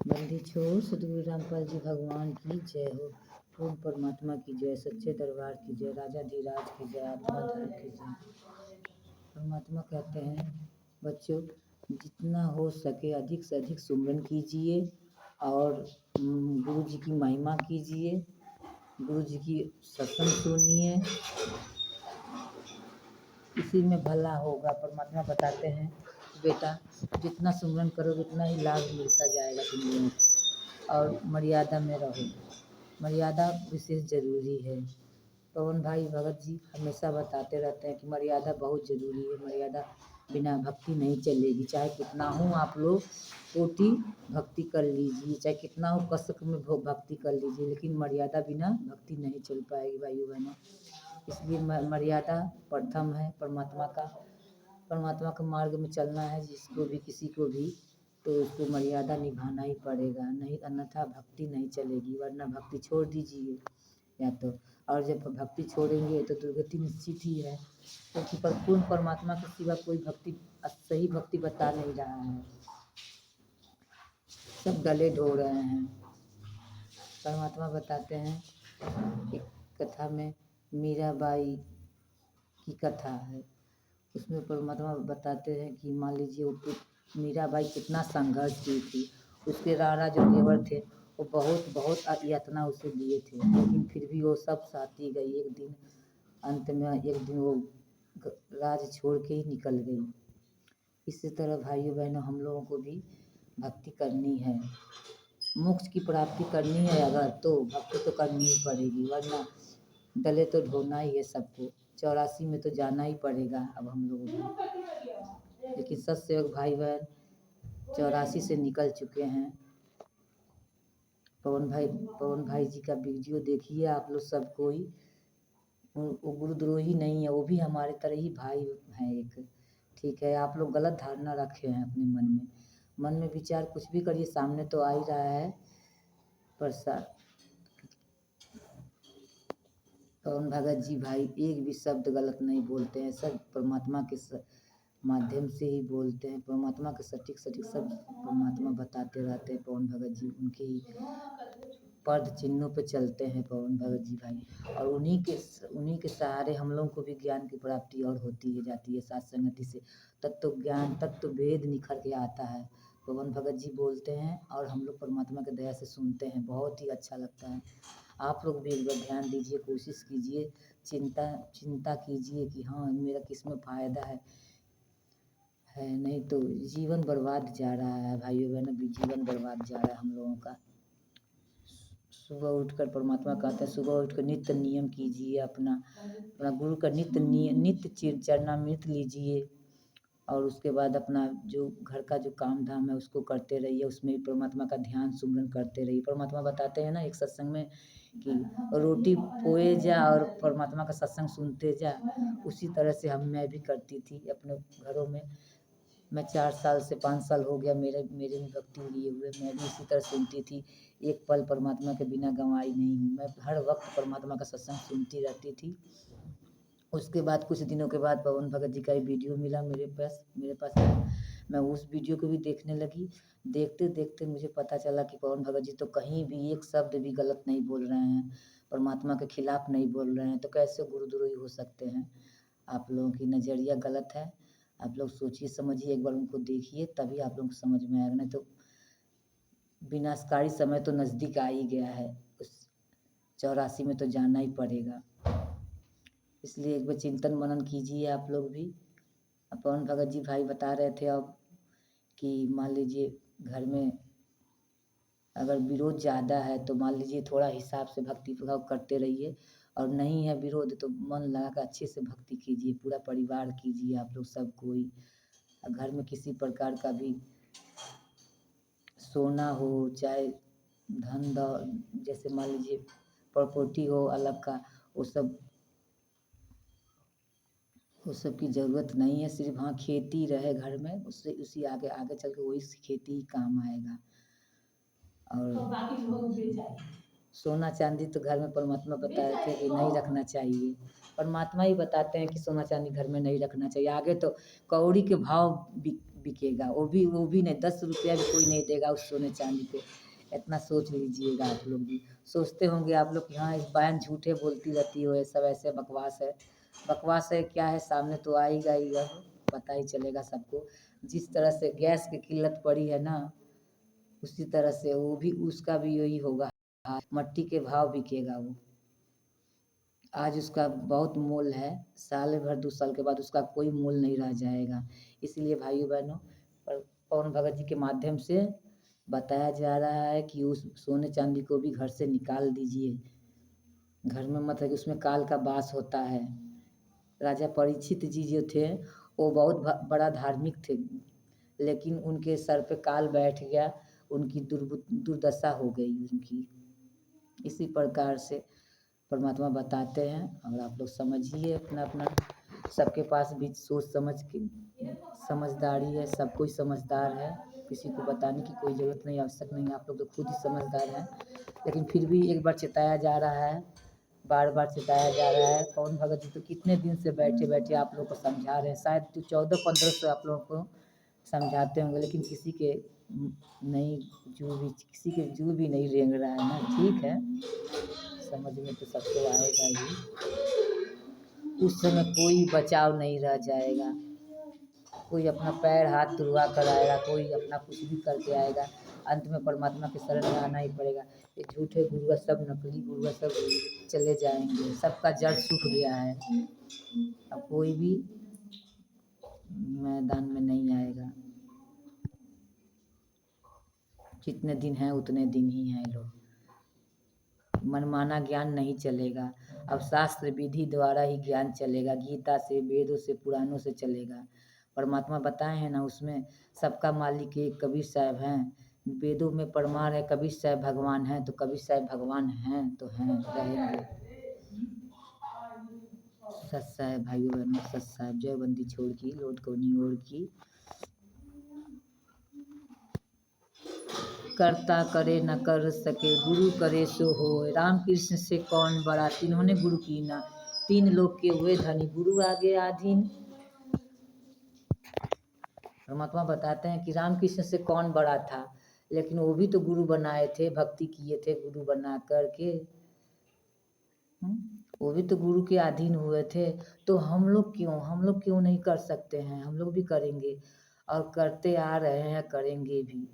बंदी छोड़ सतगुरु रामपाल जी भगवान की जय हो। पूर्ण परमात्मा की जय, सच्चे दरबार की जय, राजाधिराज की जय, आत्मा धाम की जय। परमात्मा कहते हैं बच्चों, जितना हो सके अधिक से अधिक सुमरन कीजिए और गुरु जी की महिमा कीजिए, गुरु जी की सत्संग सुनिए, इसी में भला होगा। परमात्मा बताते हैं बेटा जितना सुमरन करोगे उतना ही लाभ मिलता जाएगा तुम लोगों को, और मर्यादा में रहो। मर्यादा विशेष ज़रूरी है। पवन भाई भगत जी हमेशा बताते रहते हैं कि मर्यादा बहुत ज़रूरी है। मर्यादा बिना भक्ति नहीं चलेगी। चाहे कितना हो आप लोग कोटि भक्ति कर लीजिए, चाहे कितना हो कसक में भक्ति कर लीजिए, लेकिन मर्यादा बिना भक्ति नहीं चल पाएगी भाइयों बहनों। इसलिए मर्यादा प्रथम है। परमात्मा का मार्ग में चलना है जिसको भी, किसी को भी, तो उसको मर्यादा निभाना ही पड़ेगा, नहीं अन्यथा भक्ति नहीं चलेगी। वरना भक्ति छोड़ दीजिए या तो, और जब भक्ति छोड़ेंगे तो दुर्गति निश्चित ही है, क्योंकि पूर्ण परमात्मा के सिवा कोई भक्ति सही भक्ति बता नहीं रहा है, सब गले ढो रहे हैं। परमात्मा बताते हैं एक कथा में, मीराबाई की कथा है, उसमें परमात्मा बताते हैं कि मान लीजिए मीराबाई कितना संघर्ष की थी। उसके राणा जो देवर थे वो बहुत यातना उसे दिए थे, लेकिन फिर भी वो सब सहती गई। एक दिन अंत में एक दिन वो राज छोड़ के ही निकल गई। इसी तरह भाइयों बहनों हम लोगों को भी भक्ति करनी है। मोक्ष की प्राप्ति करनी है अगर, तो भक्ति तो करनी ही पड़ेगी, वरना गले तो ढोना ही है सबको। 84 में तो जाना ही पड़ेगा अब हम लोगों को। लेकिन सत्सेवक भाई बहन 84 से निकल चुके हैं। पवन भाई जी का वीडियो देखिए आप लोग सब कोई। वो गुरुद्रोही नहीं है, वो भी हमारे तरह ही भाई हैं एक। ठीक है, आप लोग गलत धारणा रखे हैं अपने मन में विचार कुछ भी करिए, सामने तो आ ही रहा है प्रसाद। पवन भगत जी भाई एक भी शब्द गलत नहीं बोलते हैं, सब परमात्मा के माध्यम से ही बोलते हैं। परमात्मा के सटीक सब परमात्मा बताते रहते हैं। पवन भगत जी उनके ही पद चिन्हों पे चलते हैं पवन भगत जी भाई, और उन्हीं के सहारे हम लोगों को भी ज्ञान की प्राप्ति और होती है जाती है। साथ संगति से तत्व ज्ञान, तत्व भेद निखर के आता है। पवन भगत जी बोलते हैं और हम लोग परमात्मा की दया से सुनते हैं, बहुत ही अच्छा लगता है। आप लोग भी एक बार ध्यान दीजिए, कोशिश कीजिए, चिंता कीजिए कि हाँ मेरा किस में फ़ायदा है, नहीं तो जीवन बर्बाद जा रहा है भाइयों बहनों, जीवन बर्बाद जा रहा है हम लोगों का। सुबह उठकर परमात्मा कहते हैं सुबह उठकर नित्य नियम कीजिए, अपना गुरु का नित्य चरणामृत लीजिए, और उसके बाद अपना जो घर का जो काम धाम है उसको करते रहिए। उसमें भी परमात्मा का ध्यान सुमरन करते रहिए। परमात्मा बताते हैं ना एक सत्संग में कि रोटी पोए जा और परमात्मा का सत्संग सुनते जा। उसी तरह से मैं भी करती थी अपने घरों में। मैं 4 साल से 5 साल हो गया मेरे में भक्ति लिए हुए, मैं भी इसी तरह सुनती थी। एक पल परमात्मा के बिना गंवाई नहीं हूँ। मैं हर वक्त परमात्मा का सत्संग सुनती रहती थी। उसके बाद कुछ दिनों के बाद पवन भगत जी का एक वीडियो मिला मेरे पास आया। मैं उस वीडियो को भी देखने लगी। देखते देखते मुझे पता चला कि पवन भगत जी तो कहीं भी एक शब्द भी गलत नहीं बोल रहे हैं, परमात्मा के खिलाफ नहीं बोल रहे हैं, तो कैसे गुरुद्रोही हो सकते हैं। आप लोगों की नज़रिया गलत है। आप लोग सोचिए समझिए, एक बार उनको देखिए तभी आप लोगों को समझ में आएगा, नहीं तो विनाशकारी समय तो नज़दीक आ ही गया है। उस 84 में तो जाना ही पड़ेगा। इसलिए एक बार चिंतन मनन कीजिए आप लोग भी। पवन भगत जी भाई बता रहे थे अब कि मान लीजिए घर में अगर विरोध ज़्यादा है तो मान लीजिए थोड़ा हिसाब से भक्ति भाव करते रहिए, और नहीं है विरोध तो मन लगा कर अच्छे से भक्ति कीजिए, पूरा परिवार कीजिए आप लोग सब कोई। घर में किसी प्रकार का भी सोना हो, चाहे धन जैसे मान लीजिए प्रॉपर्टी हो अलग का, वो सब की ज़रूरत नहीं है। सिर्फ हाँ खेती रहे घर में, उससे उसी आगे चल के वही खेती ही काम आएगा। और तो बाकी सोना चांदी तो घर में परमात्मा बताए थे कि नहीं रखना चाहिए। परमात्मा ही बताते हैं कि सोना चांदी घर में नहीं रखना चाहिए। आगे तो कौड़ी के भाव बिकेगा, वो भी नहीं, 10 रुपया भी कोई नहीं देगा उस सोने चांदी पे। इतना सोच लीजिएगा आप लोग भी। सोचते होंगे आप लोग कि हाँ इस बहन झूठे बोलती रहती हो, ये सब ऐसे बकवास है। बकवास है क्या है, सामने तो आएगा ही, अब पता ही चलेगा सबको। जिस तरह से गैस की किल्लत पड़ी है ना, उसी तरह से वो भी, उसका भी यही होगा। मट्टी के भाव बिकेगा वो। आज उसका बहुत मोल है, साल भर 2 साल के बाद उसका कोई मोल नहीं रह जाएगा। इसलिए भाइयों बहनों, पवन भगत जी के माध्यम से बताया जा रहा है कि उस सोने चांदी को भी घर से निकाल दीजिए। घर में मतलब कि उसमें काल का वास होता है। राजा परीक्षित जी जो थे, वो बहुत बड़ा धार्मिक थे, लेकिन उनके सर पे काल बैठ गया, उनकी दुर्दशा हो गई उनकी। इसी प्रकार से परमात्मा बताते हैं, और आप लोग समझिए अपना अपना। सबके पास भी सोच समझ की समझदारी है, सब कोई समझदार है, किसी को बताने की कोई ज़रूरत नहीं, आवश्यक नहीं है, आप लोग तो खुद ही समझदार हैं। लेकिन फिर भी एक बार चेताया जा रहा है, बार बार चेताया जा रहा है। पवन भगत जी तो कितने दिन से बैठे बैठे आप लोग को समझा रहे हैं, शायद तो 14-15 से आप लोगों को समझाते होंगे, लेकिन किसी के नहीं, किसी के जू भी नहीं रेंग रहा है ना। ठीक है, समझ में तो सबको आएगा ही। उस समय कोई बचाव नहीं रह जाएगा, कोई अपना पैर हाथ तुड़वा कर आएगा, कोई अपना कुछ भी करके आएगा। अंत में परमात्मा के शरण में आना ही पड़ेगा। ये झूठे गुरुआ सब, नकली गुरुआ सब चले जाएंगे, सबका जड़ सूख गया है, अब कोई भी मैदान में नहीं आएगा। जितने दिन हैं उतने दिन ही हैं लोग। मनमाना ज्ञान नहीं चलेगा, अब शास्त्र विधि द्वारा ही ज्ञान चलेगा, गीता से, वेदों से, पुराणों से चलेगा। परमात्मा बताए हैं ना, उसमें सबका मालिक एक कबीर साहब हैं। वेदों में प्रमाण है कबीर साहब भगवान हैं, तो कबीर साहब भगवान हैं तो हैं, रहेंगे। सच साहब भाइयों बहनों, सच साहब। जय बंदी छोड़ की लोट कोनी ओढ़ की, करता करे न कर सके, गुरु करे सो होय। राम कृष्ण से कौन बड़ा, तिन्होंने गुरु कीना, 3 लोक के हुए धनी, गुरु आगे आधीन। परमात्मा बताते हैं कि राम कृष्ण से कौन बड़ा था, लेकिन वो भी तो गुरु बनाए थे, भक्ति किए थे गुरु बना करके। वो भी तो गुरु के अधीन हुए थे। तो हम लोग क्यों नहीं कर सकते हैं, हम लोग भी करेंगे, और करते आ रहे हैं, करेंगे भी।